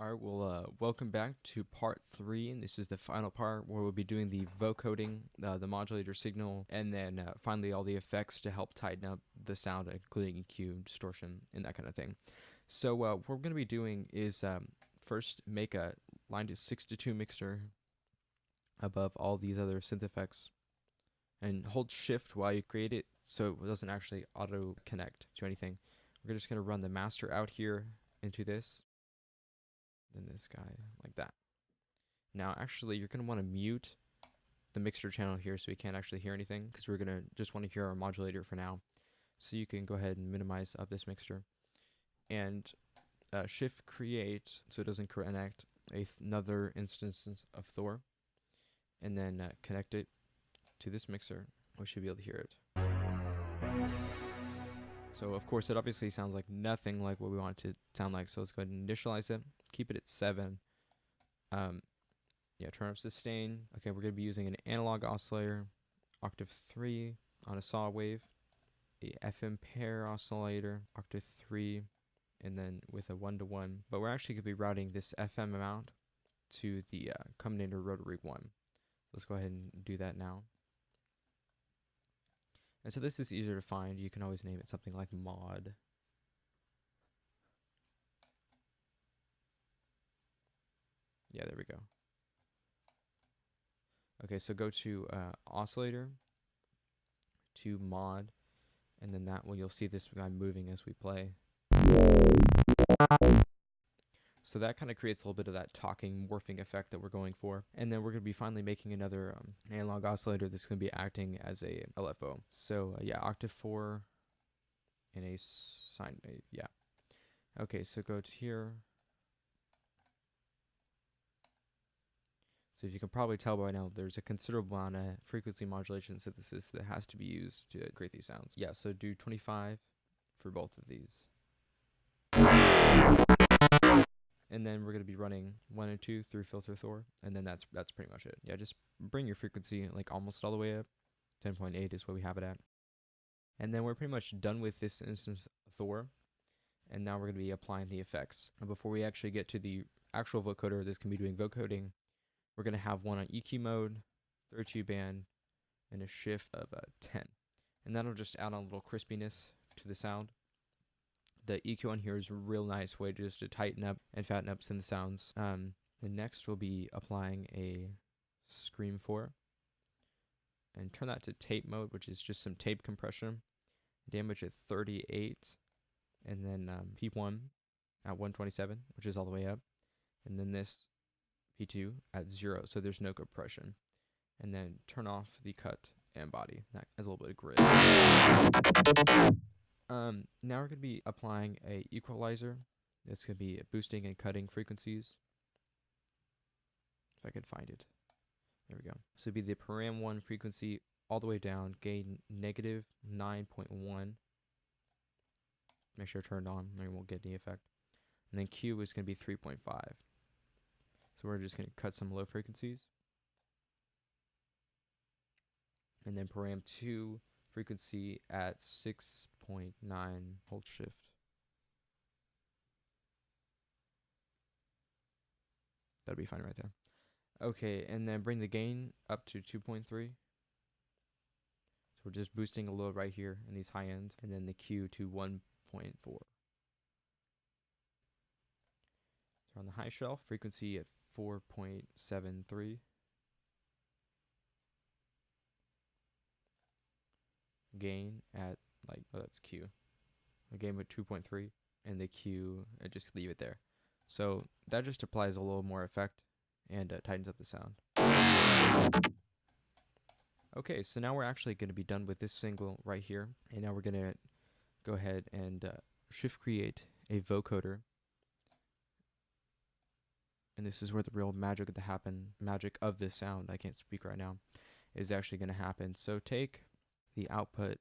Alright, well, welcome back to part 3, and this is the final part where we'll be doing the vocoding, the modulator signal, and then finally all the effects to help tighten up the sound, including EQ, distortion, and that kind of thing. So what we're going to be doing is first make a line to 6-2 mixer above all these other synth effects, and hold shift while you create it so it doesn't actually auto connect to anything. We're just going to run the master out here into this. Then this guy like that. Now actually you're going to want to mute the mixer channel here so we can't actually hear anything, because we're going to just want to hear our modulator for now. So you can go ahead and minimize up this mixer and shift create so it doesn't connect another instance of Thor, and then connect it to this mixer. We should be able to hear it. So of course it obviously sounds like nothing like what we want it to sound like, so let's go ahead and initialize it. Keep it at 7. Yeah, turn up sustain. Okay, we're going to be using an analog oscillator, octave 3 on a saw wave, a FM pair oscillator, octave 3, and then with a 1-to-1. But we're actually going to be routing this FM amount to the combinator rotary 1. Let's go ahead and do that now. And so this is easier to find. You can always name it something like mod. Yeah, there we go. Okay, so go to oscillator, to mod, and then that one you'll see this guy moving as we play. So that kind of creates a little bit of that talking morphing effect that we're going for. And then we're going to be finally making another analog oscillator that's going to be acting as a LFO. So yeah, octave 4 and a sine wave. Yeah. Okay, so go to here. So if you can probably tell by now, there's a considerable amount of frequency modulation synthesis that has to be used to create these sounds. Yeah, so do 25 for both of these. And then we're going to be running 1 and 2 through filter Thor, and then that's pretty much it. Yeah, just bring your frequency like almost all the way up. 10.8 is what we have it at. And then we're pretty much done with this instance of Thor, and now we're going to be applying the effects. And before we actually get to the actual vocoder that's going to be doing vocoding, we're going to have one on EQ mode, 32 band, and a shift of 10. And that'll just add on a little crispiness to the sound. The EQ on here is a real nice way just to tighten up and fatten up synth sounds. The next we'll be applying a Scream 4 and turn that to tape mode, which is just some tape compression. Damage at 38, and then P1 at 127, which is all the way up, and then this P2 at 0, so there's no compression. And then turn off the cut and body. That has a little bit of grit. Now we're going to be applying a equalizer. It's going to be boosting and cutting frequencies. If I could find it. There we go. So it'd be the param 1 frequency all the way down, gain negative 9.1. Make sure turned on, maybe we'll get any effect. And then Q is going to be 3.5. So we're just going to cut some low frequencies. And then param 2 frequency at 6.9, hold shift. That'll be fine right there. Okay, and then bring the gain up to 2.3. So we're just boosting a little right here in these high ends, and then the Q to 1.4. So on the high shelf, frequency at 4.73. Gain at like, oh, that's Q. A gain with 2.3, and the Q, just leave it there. So that just applies a little more effect and tightens up the sound. Okay, so now we're actually going to be done with this single right here, and now we're going to go ahead and shift create a vocoder. And this is where the real magic of this sound, I can't speak right now, is actually going to happen. So take the output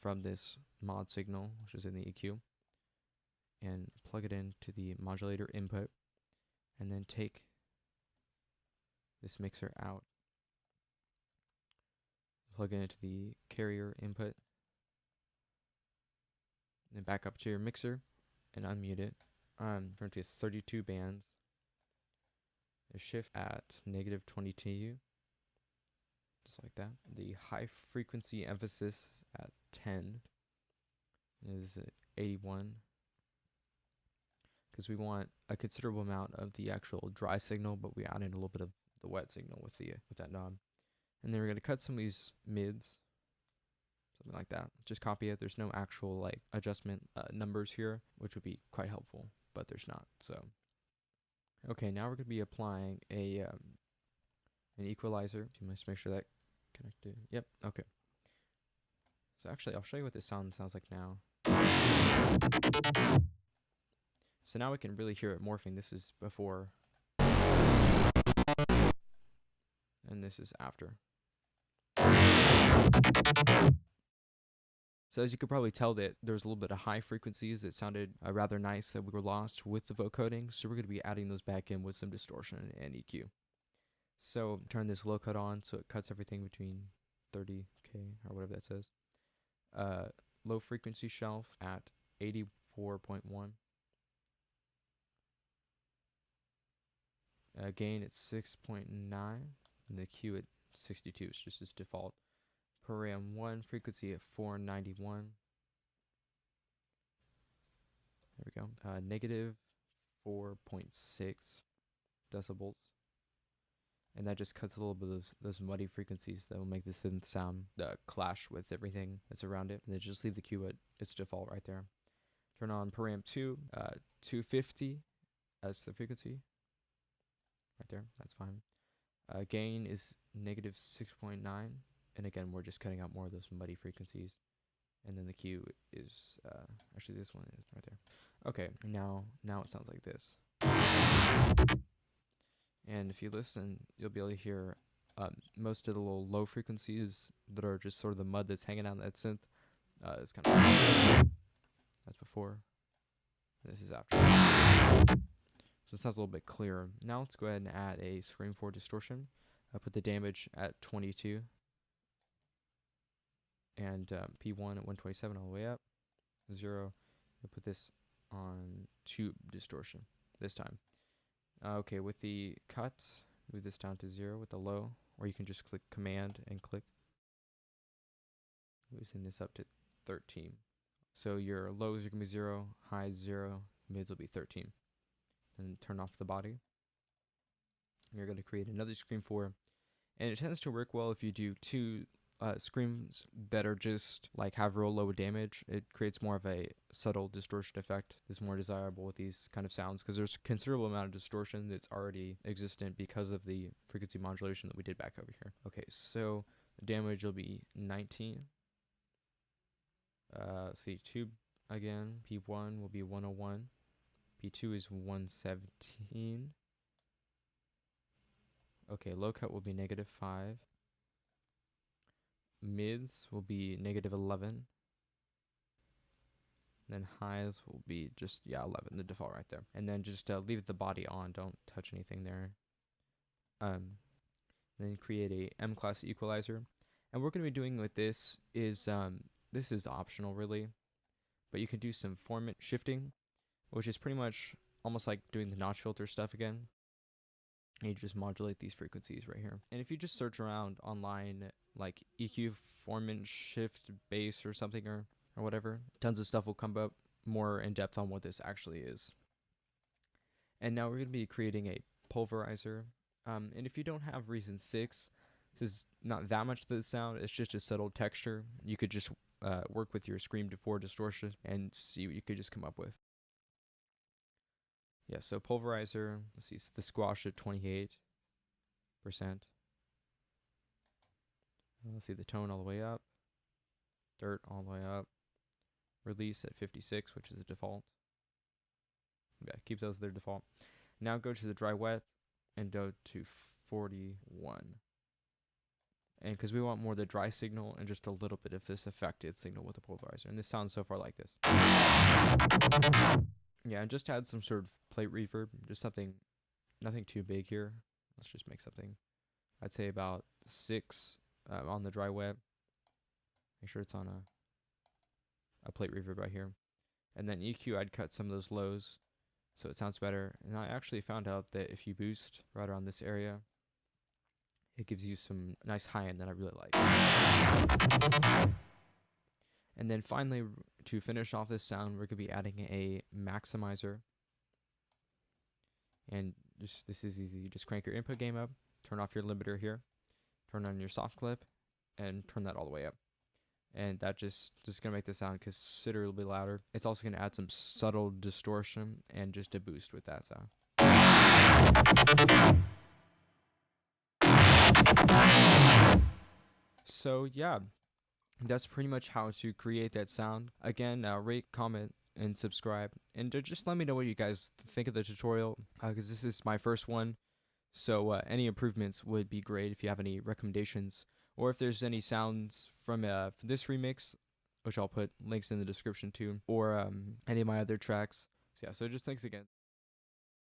from this mod signal, which is in the EQ, and plug it into the modulator input, and then take this mixer out, plug it into the carrier input, and back up to your mixer and unmute it, Going to 32 bands. A shift at -22, just like that. The high frequency emphasis at 10 is 81, because we want a considerable amount of the actual dry signal, but we add in a little bit of the wet signal with that knob. And then we're going to cut some of these mids, something like that. Just copy it. There's no actual like adjustment numbers here, which would be quite helpful, but there's not. So okay, now we're going to be applying an equalizer. You must make sure that connected. Yep. Okay. So actually, I'll show you what this sounds like now. So now we can really hear it morphing. This is before, and this is after. So as you could probably tell, that there's a little bit of high frequencies that sounded rather nice that we were lost with the vocoding. So we're going to be adding those back in with some distortion and EQ. So turn this low cut on so it cuts everything between 30K or whatever that says. Low frequency shelf at 84.1. Gain at 6.9 and the Q at 62. It's just its default. Param 1 frequency at 491. There we go. Negative 4.6 decibels. And that just cuts a little bit of those muddy frequencies that will make this synth sound clash with everything that's around it. And then just leave the Q at its default right there. Turn on param 2, 250 as the frequency. Right there, that's fine. Gain is negative 6.9. And again, we're just cutting out more of those muddy frequencies. And then the Q is, actually this one is right there. Okay, now it sounds like this. And if you listen, you'll be able to hear most of the little low frequencies that are just sort of the mud that's hanging out in that synth. It's kind of, that's before. This is after. So it sounds a little bit clearer. Now let's go ahead and add a Scream 4 distortion. I'll put the damage at 22. And P1 at 127 all the way up. 0. We'll put this on tube distortion this time. Okay, with the cut, move this down to 0 with the low, or you can just click Command and click. Loosen this up to 13. So your lows are going to be 0, highs 0, mids will be 13. And turn off the body. You're going to create another Scream 4. And it tends to work well if you do two screams that are just like have real low damage. It creates more of a subtle distortion effect. It's more desirable with these kind of sounds because there's a considerable amount of distortion that's already existent because of the frequency modulation that we did back over here. Okay, so the damage will be 19. See, tube again, P1 will be 101. P2 is 117. Okay, low cut will be -5. Mids will be -11. Then highs will be just, 11, the default right there. And then just leave the body on, don't touch anything there. Then create a M-class equalizer. And what we're going to be doing with this is, this is optional really, but you can do some formant shifting, which is pretty much almost like doing the notch filter stuff again. And you just modulate these frequencies right here. And if you just search around online, like EQ formant shift bass or something or whatever, tons of stuff will come up more in depth on what this actually is. And now we're going to be creating a pulverizer. And if you don't have Reason 6, this is not that much to the sound. It's just a subtle texture. You could just work with your Scream 4 distortion and see what you could just come up with. Yeah, so pulverizer, let's see, the squash at 28%. Let's see the tone all the way up. Dirt all the way up. Release at 56, which is the default. Yeah, keep those their default. Now go to the dry wet and go to 41. And because we want more of the dry signal and just a little bit of this affected signal with the pulverizer. And this sounds so far like this. Yeah, and just add some sort of plate reverb, just something, nothing too big here. Let's just make something, I'd say about 6 on the dry wet. Make sure it's on a plate reverb right here. And then EQ, I'd cut some of those lows so it sounds better. And I actually found out that if you boost right around this area, it gives you some nice high end that I really like. And then finally, to finish off this sound, we're going to be adding a maximizer. And this is easy. You just crank your input gain up, turn off your limiter here, turn on your soft clip, and turn that all the way up. And that just going to make the sound considerably louder. It's also going to add some subtle distortion and just a boost with that sound. So yeah, that's pretty much how to create that sound. Again, rate, comment, and subscribe, and just let me know what you guys think of the tutorial, because this is my first one. So any improvements would be great if you have any recommendations, or if there's any sounds from this remix, which I'll put links in the description too, or any of my other tracks. So yeah, so just thanks again.